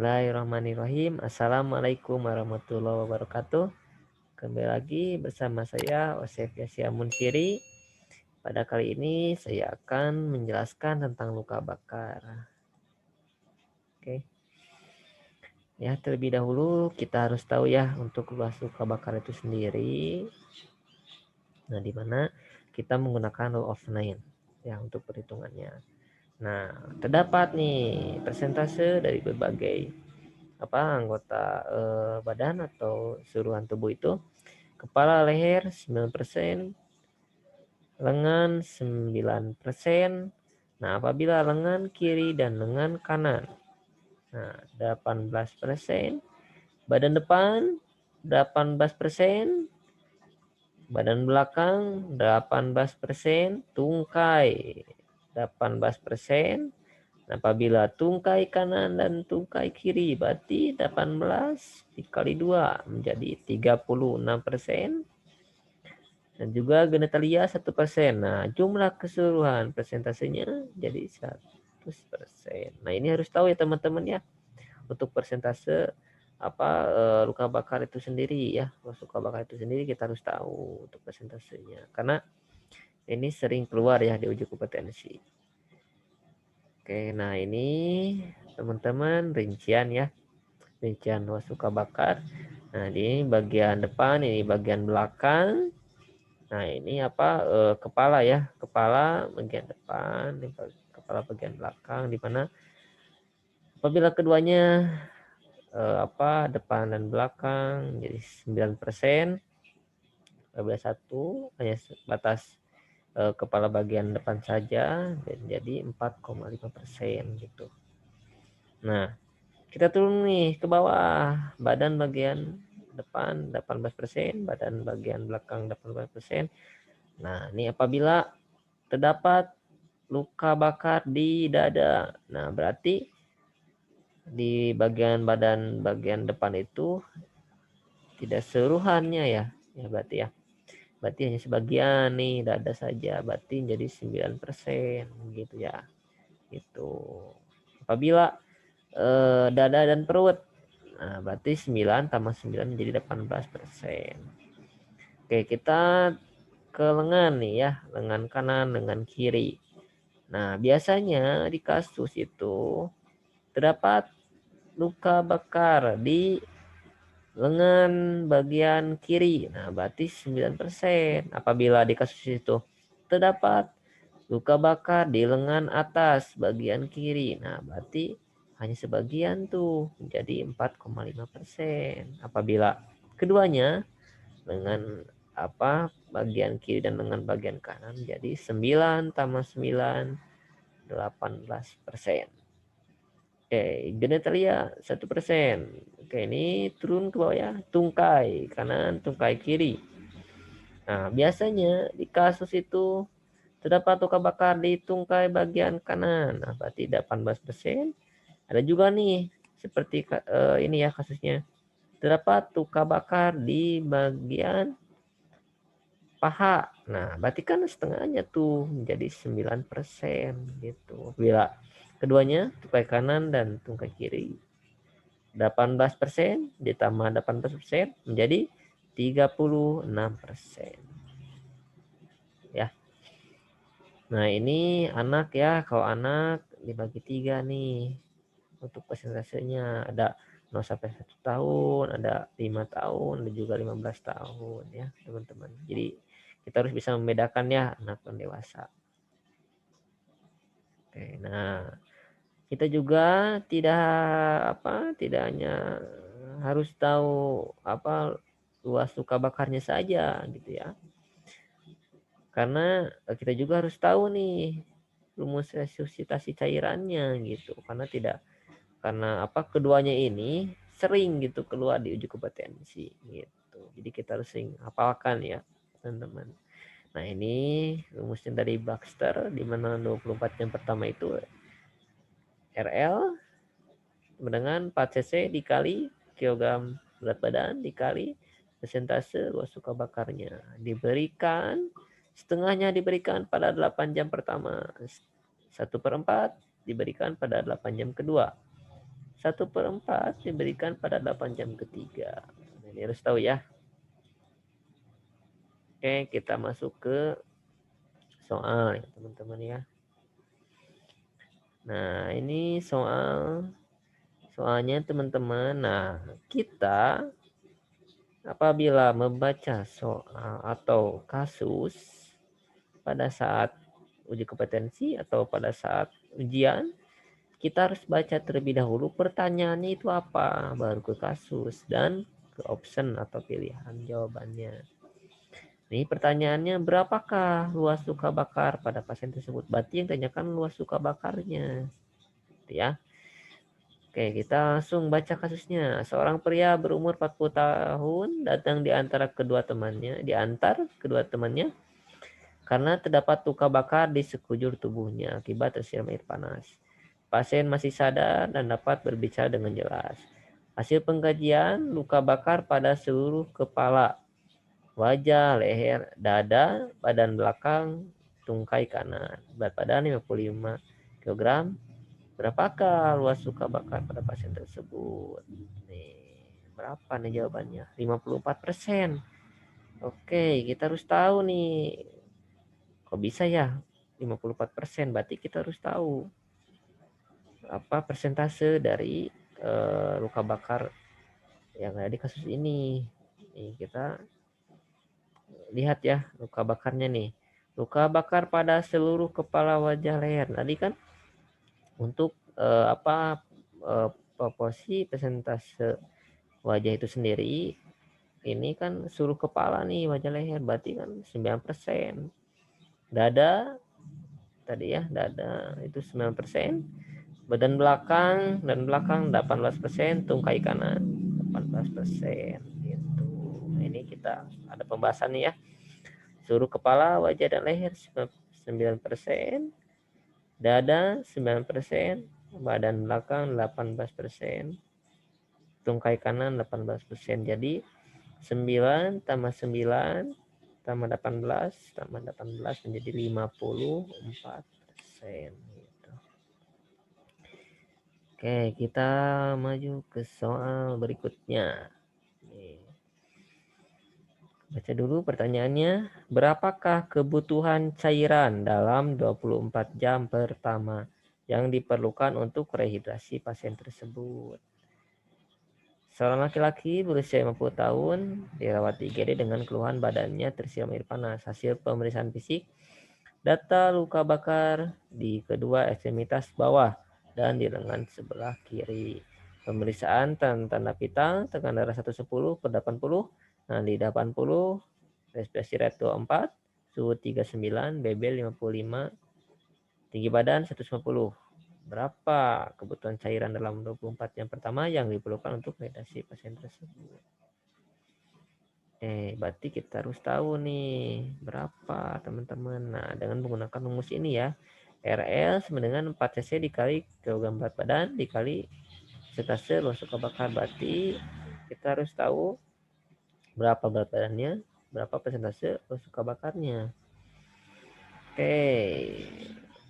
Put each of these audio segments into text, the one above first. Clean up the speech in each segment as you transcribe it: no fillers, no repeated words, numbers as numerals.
Bismillahirrahmanirrahim. Assalamualaikum warahmatullahi wabarakatuh. Kembali lagi bersama saya Osef Yasya Munsiri. Pada kali ini saya akan menjelaskan tentang luka bakar. Oke. Ya, terlebih dahulu kita harus tahu ya untuk luas luka bakar itu sendiri. Nah, di mana kita menggunakan law of nine ya untuk perhitungannya. Nah, terdapat nih persentase dari berbagai anggota badan atau seluruhan tubuh itu. Kepala leher 9%, lengan 9%. Nah, apabila lengan kiri dan lengan kanan, nah 18%, badan depan 18%, badan belakang 18%, tungkai 18%. Apabila tungkai kanan dan tungkai kiri berarti 18 dikali 2 menjadi 36%. Dan juga genitalia 1%. Nah, jumlah keseluruhan persentasenya jadi 100%. Nah, ini harus tahu ya teman-teman ya. Untuk persentase luka bakar itu sendiri ya. Luka bakar itu sendiri kita harus tahu untuk persentasenya. Karena ini sering keluar ya di uji kompetensi. Oke, nah ini teman-teman rincian ya. Rincian luas luka bakar. Nah, ini bagian depan, ini bagian belakang. Nah, ini kepala ya. Kepala bagian depan, kepala bagian belakang, di mana apabila keduanya depan dan belakang jadi 9%. Apabila satu hanya batas kepala bagian depan saja dan jadi 4,5% gitu. Nah, kita turun nih ke bawah. Badan bagian depan 18%, badan bagian belakang 18%. Nah, ini apabila terdapat luka bakar di dada. Nah, berarti di bagian badan bagian depan itu tidak seluruhannya ya. Ya berarti ya. Berarti hanya sebagian nih dada saja. Berarti jadi 9% gitu ya. Itu. Apabila dada dan perut. Nah, berarti 9 tambah 9 menjadi 18%. Oke, kita ke lengan nih ya. Lengan kanan, lengan kiri. Nah, biasanya di kasus itu terdapat luka bakar di lengan bagian kiri. Nah, berarti 9%. Apabila di kasus itu terdapat luka bakar di lengan atas bagian kiri. Nah, berarti hanya sebagian tuh menjadi 4,5%. Apabila keduanya lengan bagian kiri dan lengan bagian kanan jadi 9 tambah 9 18%. Oke, genitalia 1%. Oke, ini turun ke bawah ya. Tungkai kanan, tungkai kiri. Nah, biasanya di kasus itu terdapat luka bakar di tungkai bagian kanan. Nah, berarti 18%. Ada juga nih seperti ini ya kasusnya. Terdapat luka bakar di bagian paha. Nah, berarti kan setengahnya tuh menjadi 9% gitu. Bila keduanya tungkai kanan dan tungkai kiri 18% ditambah 18% menjadi 36%. Ya. Nah, ini anak ya. Kalau anak dibagi 3 nih. Untuk persentasenya ada 0 sampai 1 tahun, ada 5 tahun, ada juga 15 tahun ya, teman-teman. Jadi kita harus bisa membedakan ya anak dan dewasa. Oke, nah kita juga tidak hanya harus tahu luas luka bakarnya saja gitu ya. Karena kita juga harus tahu nih rumus resusitasi cairannya gitu. Karena keduanya ini sering gitu keluar di uji kompetensi gitu. Jadi kita harus sering hafalkan ya, teman-teman. Nah, ini rumusnya dari Baxter di mana 24 jam pertama itu RL dengan 4 cc dikali kilogram berat badan dikali persentase luas luka bakarnya. Diberikan setengahnya diberikan pada 8 jam pertama. 1/4 diberikan pada 8 jam kedua. 1/4 diberikan pada 8 jam ketiga. Ini harus tahu ya. Oke, kita masuk ke soal ya teman-teman ya. Nah, ini soalnya teman-teman. Nah, kita apabila membaca soal atau kasus pada saat uji kompetensi atau pada saat ujian, kita harus baca terlebih dahulu pertanyaannya itu apa, baru ke kasus dan ke option atau pilihan jawabannya. Nih pertanyaannya, berapakah luas luka bakar pada pasien tersebut? Berarti yang tanyakan luas luka bakarnya. Ya. Oke, kita langsung baca kasusnya. Seorang pria berumur 40 tahun datang diantar kedua temannya karena terdapat luka bakar di sekujur tubuhnya akibat tersiram air panas. Pasien masih sadar dan dapat berbicara dengan jelas. Hasil pengkajian luka bakar pada seluruh kepala, wajah, leher, dada, badan belakang, tungkai kanan. Berat badan 55 kg. Berapakah luas luka bakar pada pasien tersebut? Nih, berapa nih jawabannya? 54%. Oke, kita harus tahu nih. Kok bisa ya? 54%, berarti kita harus tahu apa persentase dari luka bakar yang ada di kasus ini. Nih, kita lihat ya luka bakarnya nih. Luka bakar pada seluruh kepala, wajah, leher. Tadi kan untuk proporsi persentase wajah itu sendiri ini kan seluruh kepala nih, wajah, leher, berarti kan 9%. Dada tadi ya, dada itu 9%. Badan belakang 18%, tungkai kanan 18% gitu. Nah, ini kita ada pembahasan nih ya. Seluruh kepala, wajah dan leher 9%, dada 9%, badan belakang 18%, tungkai kanan 18%. Jadi 9 tambah 9 tambah 18 tambah 18 menjadi 54%. Gitu. Oke, kita maju ke soal berikutnya. Baca dulu pertanyaannya. Berapakah kebutuhan cairan dalam 24 jam pertama yang diperlukan untuk rehidrasi pasien tersebut? Seorang laki-laki berusia 50 tahun dirawat di IGD dengan keluhan badannya tersiram air panas. Hasil pemeriksaan fisik, data luka bakar di kedua ekstremitas bawah dan di lengan sebelah kiri. Pemeriksaan tanda pita, tekanan darah 110/80, nah di 80, respirasi rate 24, suhu 39, BB 55, tinggi badan 150. Berapa kebutuhan cairan dalam 24 jam pertama yang diperlukan untuk rehidrasi pasien tersebut? Berarti kita harus tahu nih berapa teman-teman. Nah, dengan menggunakan rumus ini ya, RL sama dengan 4 cc dikali kilogram berat badan dikali persentase luas luka bakar. Berarti kita harus tahu berapa berat badannya, berapa persentase luas luka bakarnya. Oke,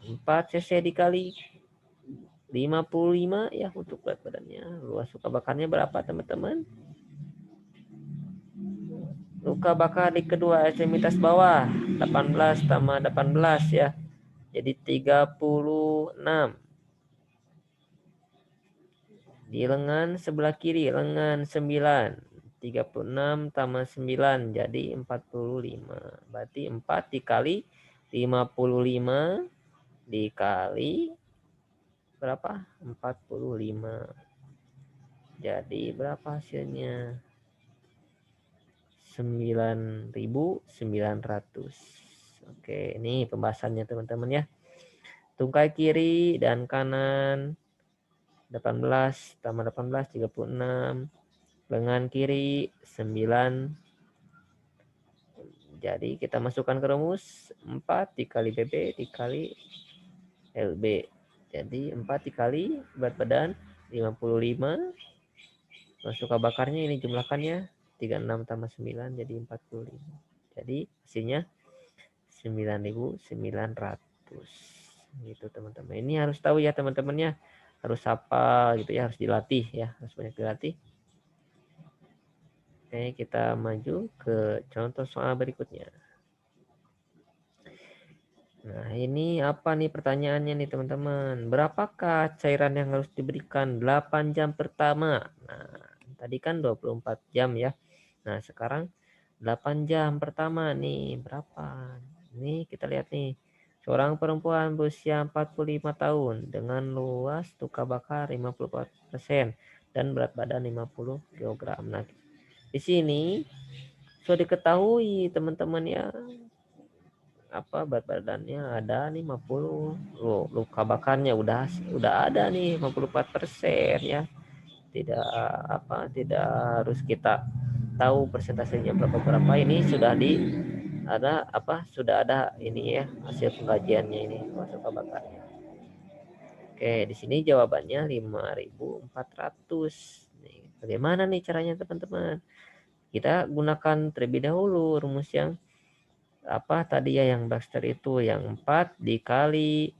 4 cc dikali 55 ya untuk berat badannya. Luas luka bakarnya berapa teman-teman? Luka bakar di kedua ekstremitas bawah 18 tambah 18 ya. Jadi 36. Di lengan sebelah kiri, lengan 9. 36 tambah 9 jadi 45. Berarti 4 dikali 55 dikali berapa? 45. Jadi berapa hasilnya? 9.900. Oke, ini pembahasannya teman-teman ya. Tungkai kiri dan kanan 18 tambah 18 36. Lengan kiri 9. Jadi kita masukkan ke rumus 4 dikali BB dikali LB. Jadi 4 dikali berat badan 55. Luas luka bakarnya ini jumlahkannya 36 tambah 9 jadi 45. Jadi hasilnya 9.900. Gitu teman-teman. Ini harus tahu ya teman-teman ya. harus hafal gitu ya, harus dilatih ya, harus banyak dilatih. Oke, kita maju ke contoh soal berikutnya. Nah, ini apa nih pertanyaannya nih teman-teman? Berapakah cairan yang harus diberikan 8 jam pertama? Nah, tadi kan 24 jam ya. Nah, sekarang 8 jam pertama nih berapa? Ini kita lihat nih. Seorang perempuan berusia 45 tahun dengan luas luka bakar 54% dan berat badan 50 kg. Nah, di sini sudah diketahui teman-teman ya, apa berat badannya ada nih 50, luka bakarnya udah ada nih 54% ya. Tidak harus kita tahu persentasenya berapa, ini sudah sudah ada ini ya, hasil pengkajiannya ini luka bakarnya. Oke, di sini jawabannya 5.400 nih. Bagaimana nih caranya teman-teman? Kita gunakan terlebih dahulu rumus yang tadi ya, yang Baxter itu yang 4 dikali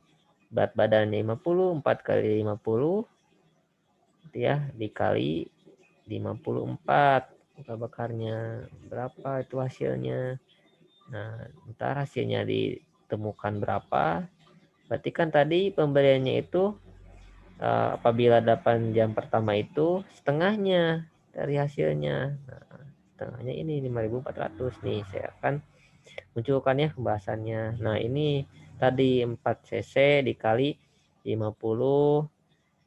berat badannya 50, 4 kali 50 gitu ya, dikali 54 luka bakarnya berapa itu hasilnya. Nah, ntar hasilnya ditemukan berapa, berarti kan tadi pemberiannya itu apabila 8 jam pertama itu setengahnya dari hasilnya. Nah, setengahnya ini 5.400 nih, saya akan munculkannya pembahasannya. Nah, ini tadi 4 cc dikali 50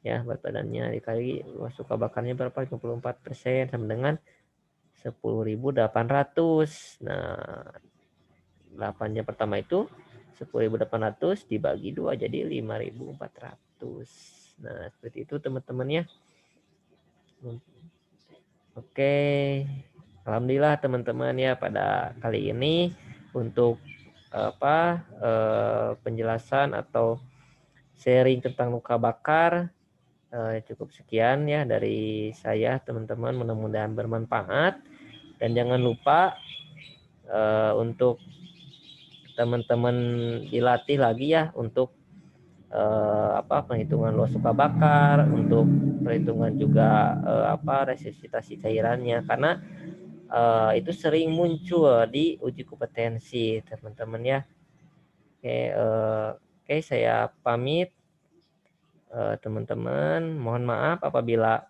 ya, berat badannya dikali luas luka bakarnya berapa, 54%, sama dengan 10.800. Nah, 8 jam pertama itu 10.800 dibagi 2 jadi 5.400. Nah, seperti itu teman-teman ya. Oke, alhamdulillah teman-teman ya, pada kali ini untuk penjelasan atau sharing tentang luka bakar cukup sekian ya dari saya teman-teman, mudah-mudahan bermanfaat. Dan jangan lupa untuk teman-teman dilatih lagi ya untuk penghitungan luas luka bakar, untuk perhitungan juga resusitasi cairannya, karena itu sering muncul di uji kompetensi teman-teman ya. Oke, saya pamit teman-teman, mohon maaf apabila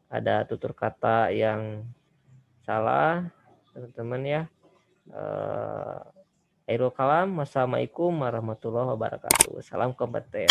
ada tutur kata yang salah teman-teman ya. Akhirul kalam, wassalamualaikum warahmatullahi wabarakatuh. Salam kompeten.